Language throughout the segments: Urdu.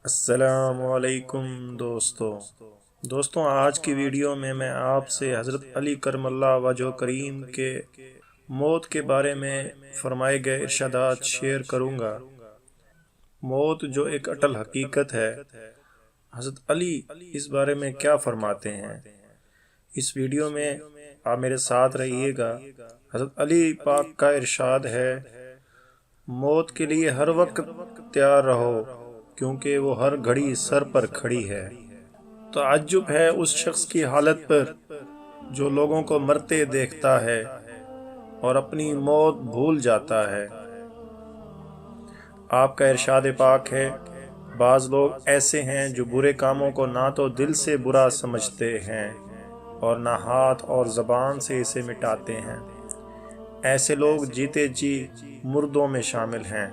السلام علیکم دوستوں آج کی ویڈیو میں آپ سے حضرت علی کرم اللہ وجہ کریم کے موت کے بارے میں فرمائے گئے ارشادات شیئر کروں گا۔ موت جو ایک اٹل حقیقت ہے، حضرت علی اس بارے میں کیا فرماتے ہیں، اس ویڈیو میں آپ میرے ساتھ رہیے گا۔ حضرت علی پاک کا ارشاد ہے، موت کے لیے ہر وقت تیار رہو کیونکہ وہ ہر گھڑی سر پر کھڑی ہے۔ تعجب ہے اس شخص کی حالت پر جو لوگوں کو مرتے دیکھتا ہے اور اپنی موت بھول جاتا ہے۔ آپ کا ارشاد پاک ہے، بعض لوگ ایسے ہیں جو برے کاموں کو نہ تو دل سے برا سمجھتے ہیں اور نہ ہاتھ اور زبان سے اسے مٹاتے ہیں۔ ایسے لوگ جیتے جی مردوں میں شامل ہیں۔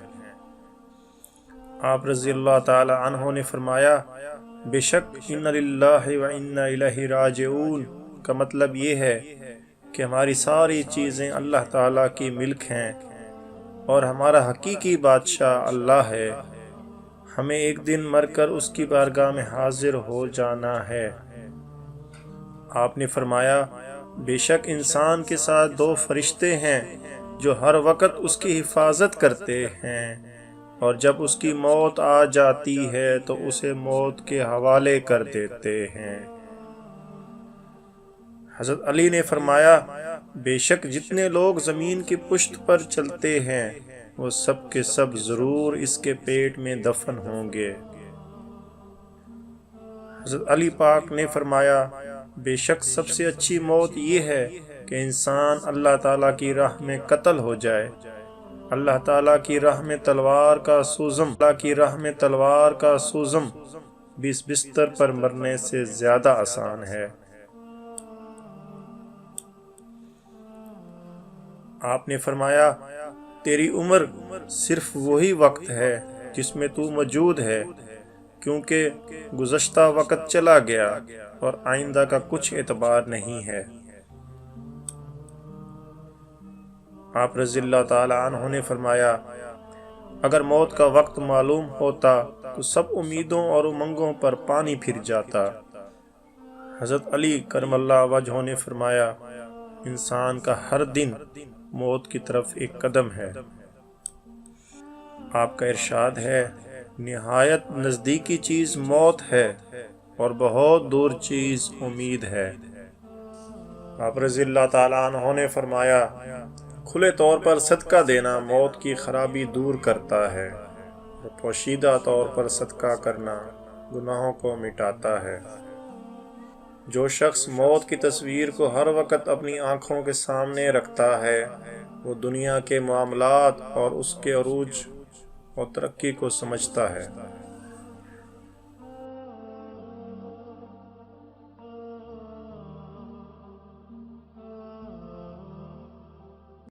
آپ رضی اللہ تعالی عنہ نے فرمایا، بے شک ان للہ و انا الیہ راجعون کا مطلب یہ ہے کہ ہماری ساری چیزیں اللہ تعالیٰ کی ملک ہیں اور ہمارا حقیقی بادشاہ اللہ ہے۔ ہمیں ایک دن مر کر اس کی بارگاہ میں حاضر ہو جانا ہے۔ آپ نے فرمایا، بے شک انسان کے ساتھ دو فرشتے ہیں جو ہر وقت اس کی حفاظت کرتے ہیں، اور جب اس کی موت آ جاتی ہے تو اسے موت کے حوالے کر دیتے ہیں۔ حضرت علی نے فرمایا، بے شک جتنے لوگ زمین کی پشت پر چلتے ہیں وہ سب کے سب ضرور اس کے پیٹ میں دفن ہوں گے۔ حضرت علی پاک نے فرمایا، بے شک سب سے اچھی موت یہ ہے کہ انسان اللہ تعالیٰ کی راہ میں قتل ہو جائے۔ اللہ تعالیٰ کی راہ میں تلوار کا سوزم بھی بستر پر مرنے سے زیادہ آسان ہے۔ آپ نے فرمایا، تیری عمر صرف وہی وقت ہے جس میں تو موجود ہے، کیونکہ گزشتہ وقت چلا گیا اور آئندہ کا کچھ اعتبار نہیں ہے۔ آپ رضی اللہ تعالی عنہ نے فرمایا، اگر موت کا وقت معلوم ہوتا تو سب امیدوں اور امنگوں پر پانی پھر جاتا۔ حضرت علی کرم اللہ وجہ نے فرمایا، انسان کا ہر دن موت کی طرف ایک قدم ہے۔ آپ کا ارشاد ہے، نہایت نزدیکی چیز موت ہے اور بہت دور چیز امید ہے۔ آپ رضی اللہ تعالی عنہ نے فرمایا، کھلے طور پر صدقہ دینا موت کی خرابی دور کرتا ہے اور پوشیدہ طور پر صدقہ کرنا گناہوں کو مٹاتا ہے۔ جو شخص موت کی تصویر کو ہر وقت اپنی آنکھوں کے سامنے رکھتا ہے وہ دنیا کے معاملات اور اس کے عروج اور ترقی کو سمجھتا ہے۔